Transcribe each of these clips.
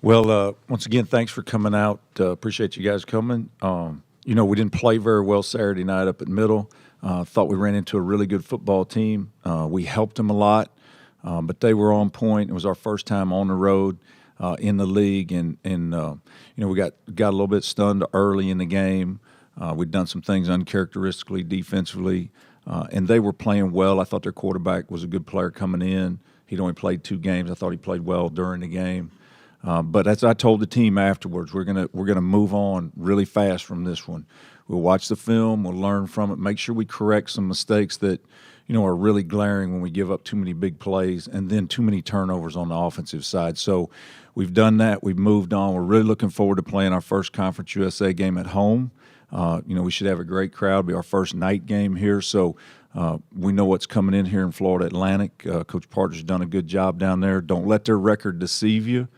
Well, once again, thanks for coming out. Appreciate you guys coming. We didn't play very well Saturday night up at Middle. Thought we ran into a really good football team. We helped them a lot, but they were on point. It was our first time on the road in the league, and we got a little bit stunned early in the game. We'd done some things uncharacteristically defensively, and they were playing well. I thought their quarterback was a good player coming in. He'd only played 2 games. I thought he played well during the game. But as I told the team afterwards, we're gonna move on really fast from this one. We'll watch the film, we'll learn from it, make sure we correct some mistakes that are really glaring when we give up too many big plays and then too many turnovers on the offensive side. So we've done that. We've moved on. We're really looking forward to playing our first Conference USA game at home. We should have a great crowd. It'll be our first night game here, so we know what's coming in here in Florida Atlantic. Coach Parker's done a good job down there. Don't let their record deceive you.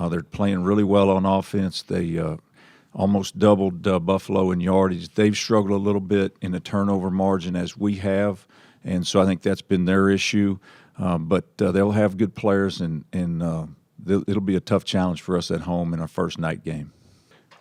They're playing really well on offense. They almost doubled Buffalo in yardage. They've struggled a little bit in the turnover margin as we have, and so I think that's been their issue. But they'll have good players, and it'll be a tough challenge for us at home in our first night game.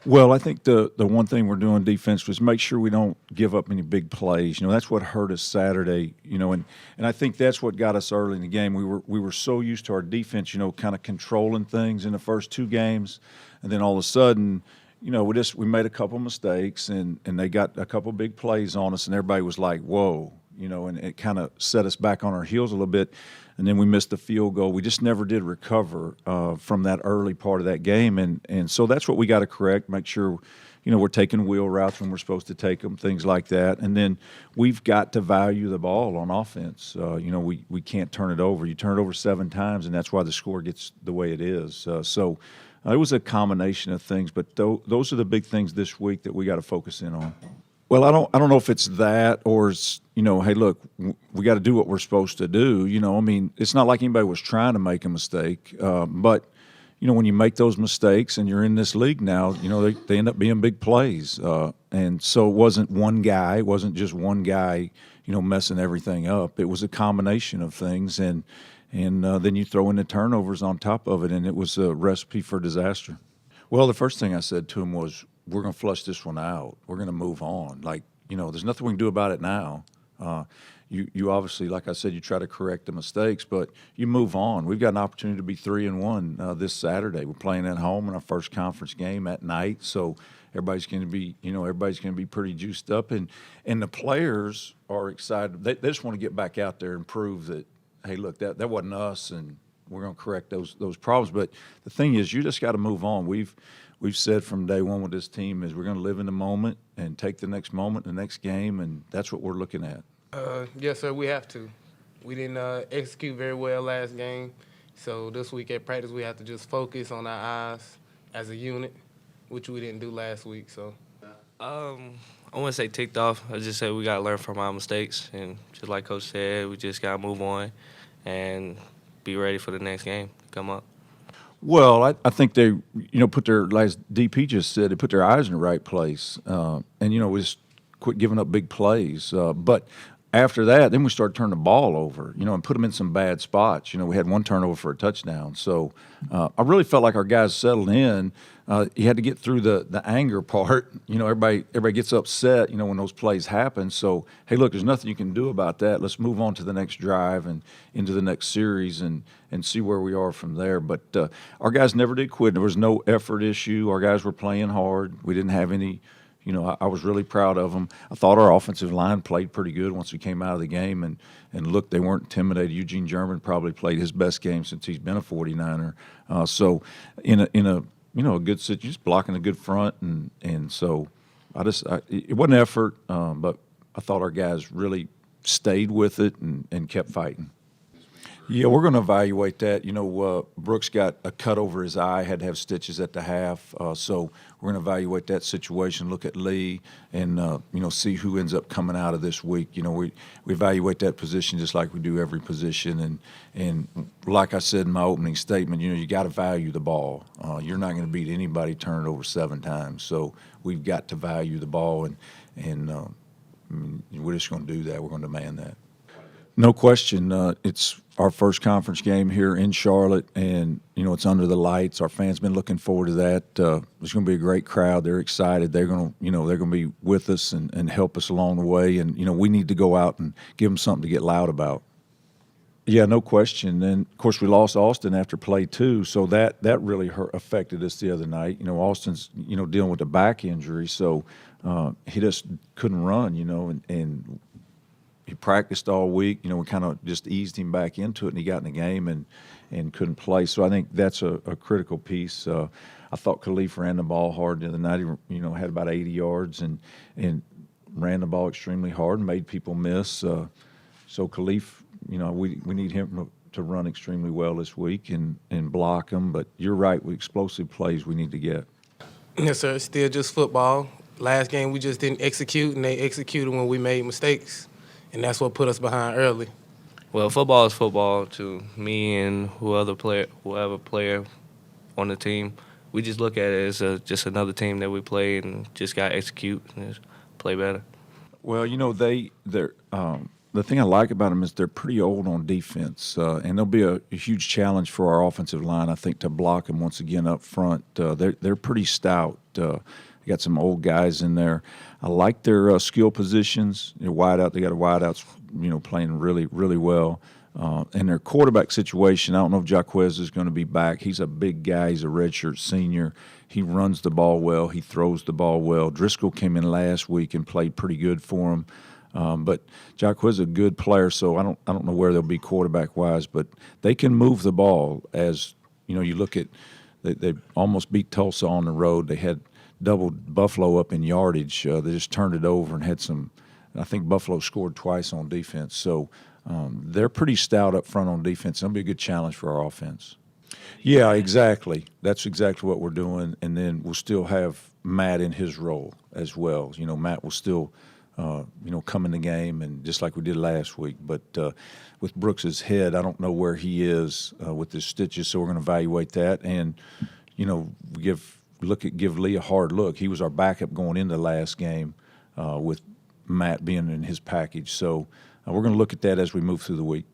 Well, I think the one thing we're doing defense was make sure we don't give up any big plays. That's what hurt us Saturday. And I think that's what got us early in the game. We were so used to our defense, kind of controlling things in the first 2 games, and then all of a sudden, we made a couple mistakes and they got a couple big plays on us, and everybody was like, whoa. And it kind of set us back on our heels a little bit, and then we missed the field goal. We just never did recover from that early part of that game, and so that's what we got to correct, make sure, we're taking wheel routes when we're supposed to take them, things like that. And then we've got to value the ball on offense. We can't turn it over. You turn it over 7 times, and that's why the score gets the way it is. So it was a combination of things, but those are the big things this week that we got to focus in on. Well, I don't know if it's that or it's, hey, look, we got to do what we're supposed to do. It's not like anybody was trying to make a mistake. But, when you make those mistakes and you're in this league now, they end up being big plays. And so it wasn't one guy. It wasn't just one guy, messing everything up. It was a combination of things. And then you throw in the turnovers on top of it, and it was a recipe for disaster. Well, the first thing I said to him was, we're going to flush this one out. We're going to move on. There's nothing we can do about it now. You obviously, like I said, you try to correct the mistakes, but you move on. We've got an opportunity to be 3-1 this Saturday. We're playing at home in our first conference game at night, so everybody's going to be pretty juiced up, and the players are excited. They just want to get back out there and prove that, hey, look, that wasn't us, and we're going to correct those problems. But the thing is, you just got to move on. We've said from day one with this team is we're going to live in the moment and take the next moment, the next game, and that's what we're looking at. Yes, sir, we have to. We didn't execute very well last game, so this week at practice we have to just focus on our eyes as a unit, which we didn't do last week. So, I wouldn't say ticked off. I just say we got to learn from our mistakes, and just like Coach said, we just got to move on and be ready for the next game come up. Well, I think they, put their, like DP just said, they put their eyes in the right place, and we just quit giving up big plays. But after that, then we started turning the ball over, and put them in some bad spots. We had 1 turnover for a touchdown. So I really felt like our guys settled in. You had to get through the anger part. Everybody gets upset, when those plays happen. So, hey, look, there's nothing you can do about that. Let's move on to the next drive and into the next series and see where we are from there. But our guys never did quit. There was no effort issue. Our guys were playing hard. We didn't have any – I was really proud of them. I thought our offensive line played pretty good once we came out of the game. And look, they weren't intimidated. Eugene German probably played his best game since he's been a 49er. So in a good situation, just blocking a good front, and so it wasn't effort, but I thought our guys really stayed with it and kept fighting. Yeah, we're going to evaluate that. Brooks got a cut over his eye, had to have stitches at the half, so we're going to evaluate that situation, look at Lee, and see who ends up coming out of this week. We evaluate that position just like we do every position, and like I said in my opening statement, you got to value the ball. You're not going to beat anybody turning it over 7 times, so we've got to value the ball, and we're just going to do that. We're going to demand that. No question. It's our first conference game here in Charlotte, and it's under the lights. Our fans been looking forward to that. There's going to be a great crowd. They're excited. They're going to be with us and help us along the way. And we need to go out and give them something to get loud about. Yeah, no question. And of course, we lost Austin after play too, so that really affected us the other night. Austin's dealing with a back injury, so he just couldn't run. And he practiced all week. We kind of just eased him back into it, and he got in the game and couldn't play. So I think that's a critical piece. I thought Kalif ran the ball hard the other night. He had about 80 yards and ran the ball extremely hard and made people miss. So Kalif, we need him to run extremely well this week and block them. But you're right, with explosive plays we need to get. Yes, sir. It's still just football. Last game we just didn't execute, and they executed when we made mistakes. And that's what put us behind early. Well, football is football to me and whoever player on the team. We just look at it as just another team that we play and just got to execute and just play better. Well, they're the thing I like about them is they're pretty old on defense, and there'll be a huge challenge for our offensive line, I think, to block them once again up front. They're pretty stout. They got some old guys in there. I like their skill positions. They got wideouts, playing really, really well. And their quarterback situation, I don't know if Jaquez is going to be back. He's a big guy. He's a redshirt senior. He runs the ball well. He throws the ball well. Driscoll came in last week and played pretty good for him. But Jaquez is a good player, so I don't know where they'll be quarterback-wise, but they can move the ball. As you look at, they almost beat Tulsa on the road. They had doubled Buffalo up in yardage. They just turned it over and had some. I think Buffalo scored twice on defense, so they're pretty stout up front on defense. That'll be a good challenge for our offense. Yeah, exactly. That's exactly what we're doing, and then we'll still have Matt in his role as well. Matt will still. Come in the game, and just like we did last week. But with Brooks's head, I don't know where he is with his stitches, so we're going to evaluate that and, give Lee a hard look. He was our backup going into the last game with Matt being in his package. So we're going to look at that as we move through the week.